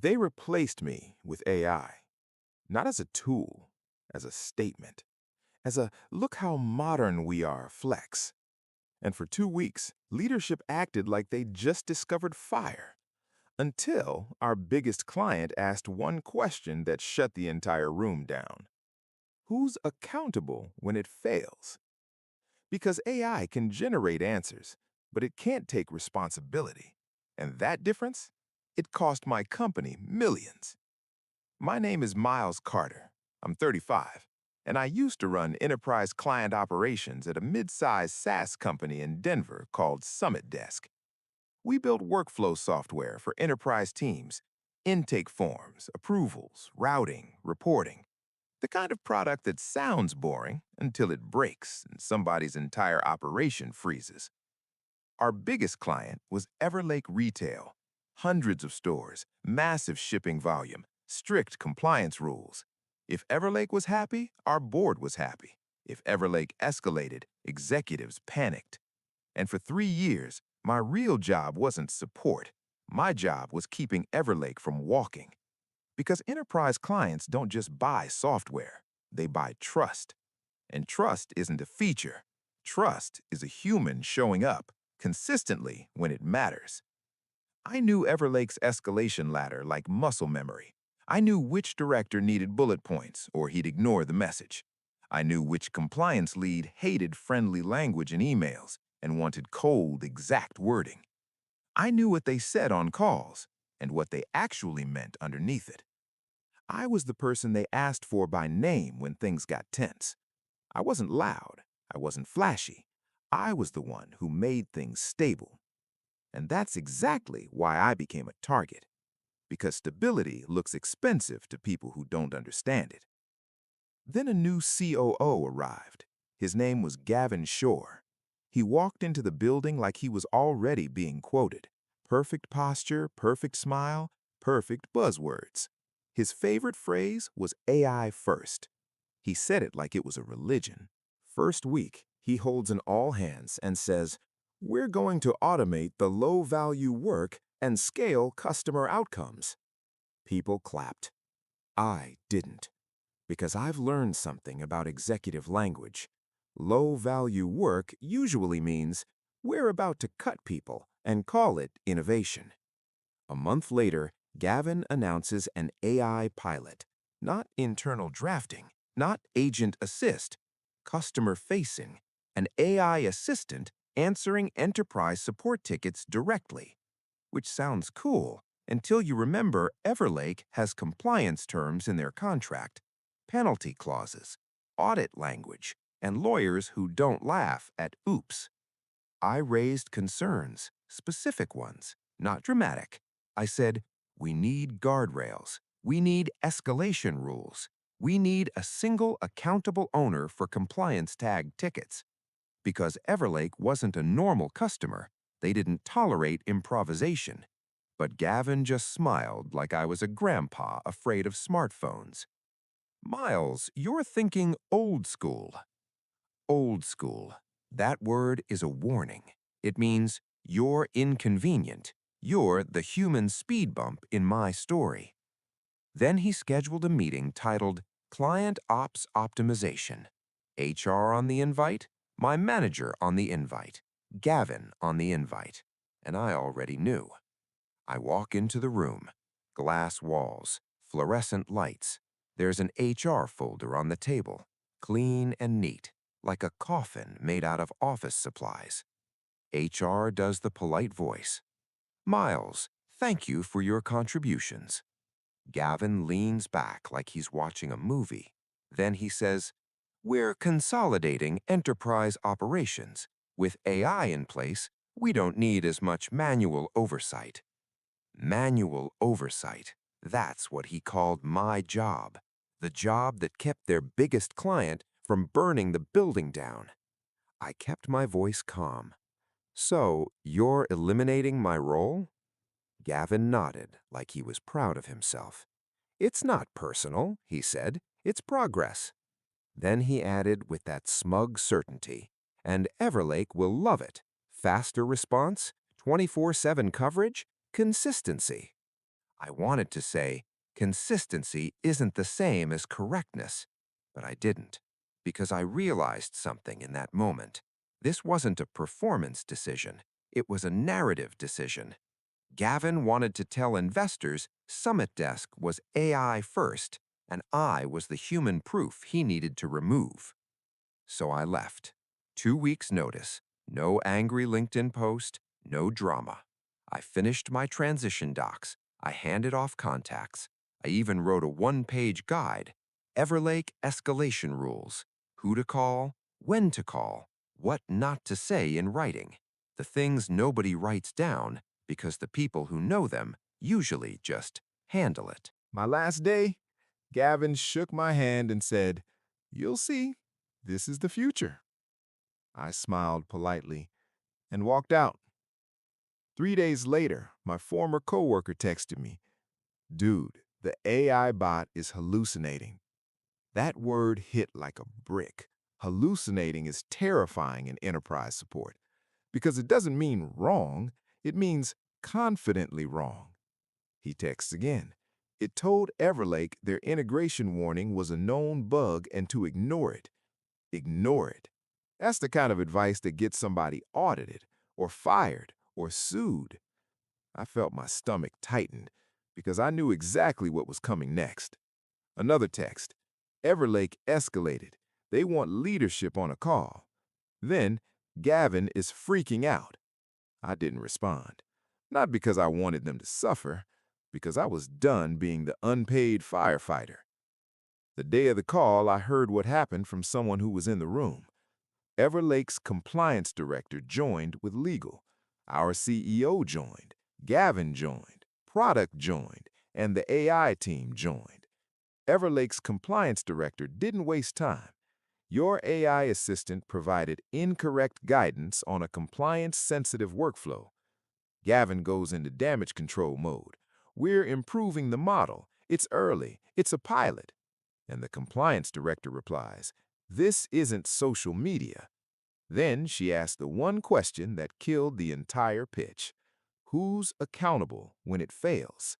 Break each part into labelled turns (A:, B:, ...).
A: They replaced me with AI, not as a tool, as a statement, as a look how modern we are flex. And for 2 weeks, leadership acted like they'd just discovered fire, until our biggest client asked one question that shut the entire room down. Who's accountable when it fails? Because AI can generate answers, but it can't take responsibility. And that difference? It cost my company millions. My name is Miles Carter. I'm 35, and I used to run enterprise client operations at a mid-sized SaaS company in Denver called Summit Desk. We built workflow software for enterprise teams, intake forms, approvals, routing, reporting. The kind of product that sounds boring until it breaks and somebody's entire operation freezes. Our biggest client was Everlake Retail. Hundreds of stores, massive shipping volume, strict compliance rules. If Everlake was happy, our board was happy. If Everlake escalated, executives panicked. And for 3 years, my real job wasn't support. My job was keeping Everlake from walking. Because enterprise clients don't just buy software, they buy trust. And trust isn't a feature. Trust is a human showing up consistently when it matters. I knew Everlake's escalation ladder like muscle memory. I knew which director needed bullet points or he'd ignore the message. I knew which compliance lead hated friendly language in emails and wanted cold, exact wording. I knew what they said on calls and what they actually meant underneath it. I was the person they asked for by name when things got tense. I wasn't loud. I wasn't flashy. I was the one who made things stable. And that's exactly why I became a target. Because stability looks expensive to people who don't understand it. Then a new COO arrived. His name was Gavin Shore. He walked into the building like he was already being quoted. Perfect posture, perfect smile, perfect buzzwords. His favorite phrase was AI first. He said it like it was a religion. First week, he holds an all-hands and says, "We're going to automate the low-value work and scale customer outcomes." People clapped. I didn't, because I've learned something about executive language. Low-value work usually means we're about to cut people and call it innovation. A month later, Gavin announces an AI pilot, not internal drafting, not agent assist, customer-facing, an AI assistant answering enterprise support tickets directly. Which sounds cool until you remember Everlake has compliance terms in their contract, penalty clauses, audit language, and lawyers who don't laugh at oops. I raised concerns, specific ones, not dramatic. I said, we need guardrails. We need escalation rules. We need a single accountable owner for compliance tag tickets. Because Everlake wasn't a normal customer, they didn't tolerate improvisation. But Gavin just smiled like I was a grandpa afraid of smartphones. Miles, you're thinking old school. Old school. That word is a warning. It means you're inconvenient. You're the human speed bump in my story. Then he scheduled a meeting titled Client Ops Optimization. HR on the invite, my manager on the invite, Gavin on the invite, and I already knew. I walk into the room. Glass walls, fluorescent lights. There's an HR folder on the table, clean and neat, like a coffin made out of office supplies. HR does the polite voice. Miles, thank you for your contributions. Gavin leans back like he's watching a movie. Then he says, we're consolidating enterprise operations. With AI in place, we don't need as much manual oversight. Manual oversight. That's what he called my job. The job that kept their biggest client from burning the building down. I kept my voice calm. So, you're eliminating my role? Gavin nodded like he was proud of himself. It's not personal, he said. It's progress. Then he added with that smug certainty, and Everlake will love it. Faster response, 24/7 coverage, consistency.
B: I wanted to say, consistency isn't the same as correctness, but I didn't, because I realized something in that moment. This wasn't a performance decision, it was a narrative decision. Gavin wanted to tell investors Summit Desk was AI first, and I was the human proof he needed to remove. So I left. 2 weeks' notice, no angry LinkedIn post, no drama. I finished my transition docs. I handed off contacts. I even wrote a one-page guide. Everlake escalation rules. Who to call, when to call, what not to say in writing. The things nobody writes down because the people who know them usually just handle it.
A: My last day, Gavin shook my hand and said, "You'll see, this is the future." I smiled politely and walked out. 3 days later, my former coworker texted me, "Dude, the AI bot is hallucinating." That word hit like a brick. Hallucinating is terrifying in enterprise support because it doesn't mean wrong, it means confidently wrong. He texts again. It told Everlake their integration warning was a known bug and to ignore it. Ignore it. That's the kind of advice that gets somebody audited or fired or sued. I felt my stomach tighten because I knew exactly what was coming next. Another text. Everlake escalated. They want leadership on a call. Then, Gavin is freaking out. I didn't respond. Not because I wanted them to suffer, because I was done being the unpaid firefighter. The day of the call, I heard what happened from someone who was in the room. Everlake's compliance director joined with legal. Our CEO joined. Gavin joined. Product joined. And the AI team joined. Everlake's compliance director didn't waste time. Your AI assistant provided incorrect guidance on a compliance-sensitive workflow. Gavin goes into damage control mode. We're improving the model. It's early. It's a pilot. And the compliance director replies, "This isn't social media." Then she asked the one question that killed the entire pitch. Who's accountable when it fails?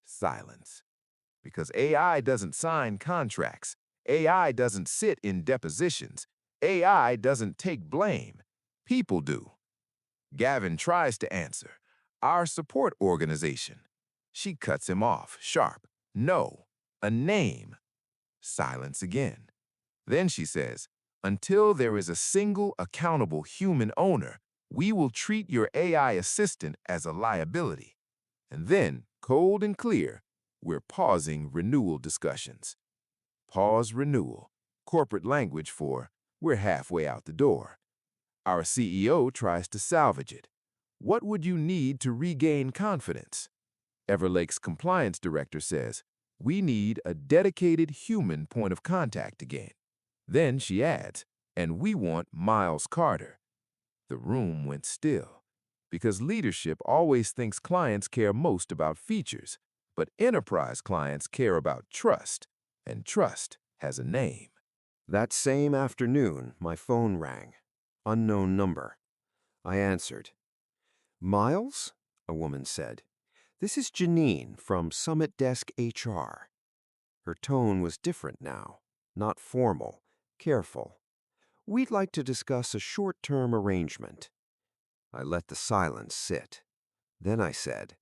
A: Silence. Because AI doesn't sign contracts. AI doesn't sit in depositions. AI doesn't take blame. People do. Gavin tries to answer. Our support organization. She cuts him off, sharp. No. A name. Silence again. Then she says, until there is a single accountable human owner, we will treat your AI assistant as a liability. And then, cold and clear, we're pausing renewal discussions. Pause renewal, corporate language for we're halfway out the door. Our CEO tries to salvage it. What would you need to regain confidence? Everlake's compliance director says, we need a dedicated human point of contact again. Then she adds, and we want Miles Carter. The room went still, because leadership always thinks clients care most about features, but enterprise clients care about trust, and trust has a name.
B: That same afternoon, my phone rang. Unknown number. I answered. Miles? A woman said. This is Janine from Summit Desk HR. Her tone was different now, not formal, careful. We'd like to discuss a short-term arrangement. I let the silence sit. Then I said,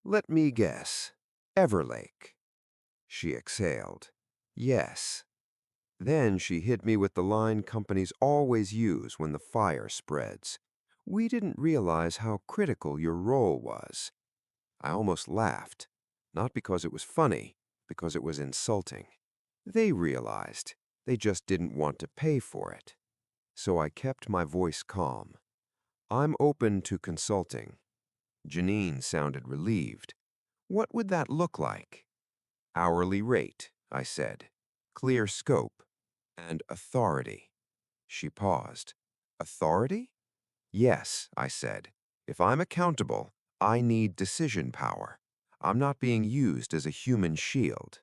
B: let me guess. Everlake. She exhaled. Yes. Then she hit me with the line companies always use when the fire spreads. We didn't realize how critical your role was. I almost laughed, not because it was funny, because it was insulting. They realized. They just didn't want to pay for it. So I kept my voice calm. I'm open to consulting. Janine sounded relieved. What would that look like? Hourly rate, I said. Clear scope. And authority. She paused. Authority? Yes, I said. If I'm accountable, I need decision power. I'm not being used as a human shield.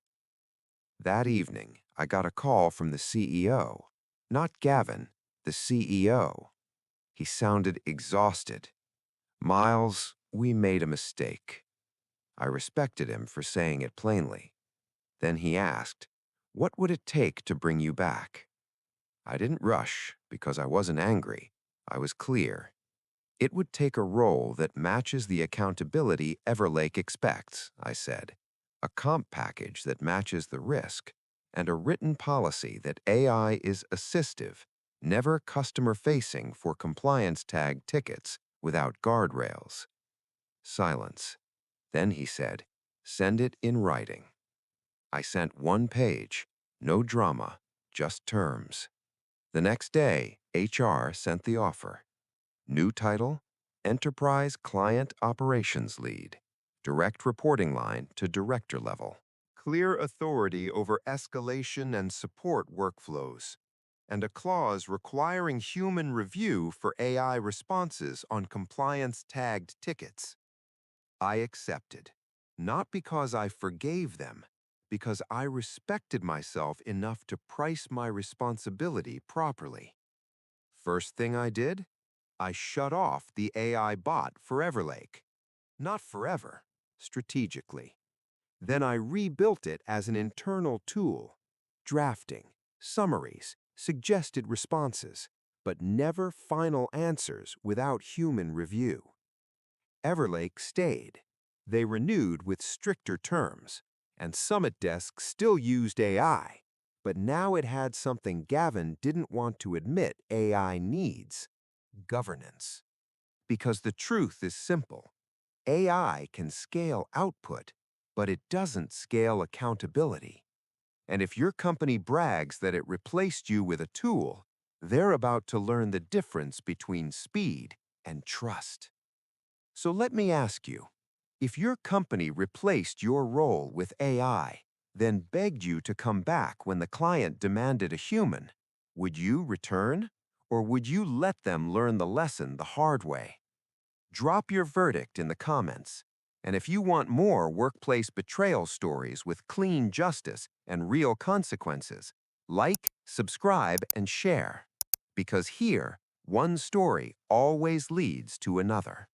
B: That evening, I got a call from the CEO. Not Gavin, the CEO. He sounded exhausted. Miles, we made a mistake. I respected him for saying it plainly. Then he asked, "What would it take to bring you back?" I didn't rush because I wasn't angry. I was clear. It would take a role that matches the accountability Everlake expects, I said, a comp package that matches the risk, and a written policy that AI is assistive, never customer-facing for compliance-tagged tickets without guardrails. Silence. Then he said, "Send it in writing." I sent 1 page, no drama, just terms. The next day, HR sent the offer. New title, Enterprise Client Operations Lead. Direct reporting line to director level. Clear authority over escalation and support workflows. And a clause requiring human review for AI responses on compliance-tagged tickets. I accepted, not because I forgave them, because I respected myself enough to price my responsibility properly. First thing I did? I shut off the AI bot for Everlake. Not forever, strategically. Then I rebuilt it as an internal tool. Drafting, summaries, suggested responses, but never final answers without human review. Everlake stayed. They renewed with stricter terms, and Summit Desk still used AI, but now it had something Gavin didn't want to admit AI needs: governance. Because the truth is simple. AI can scale output, but it doesn't scale accountability. And if your company brags that it replaced you with a tool, they're about to learn the difference between speed and trust. So let me ask you, if your company replaced your role with AI, then begged you to come back when the client demanded a human, would you return? Or would you let them learn the lesson the hard way? Drop your verdict in the comments. And if you want more workplace betrayal stories with clean justice and real consequences, like, subscribe, and share. Because here, one story always leads to another.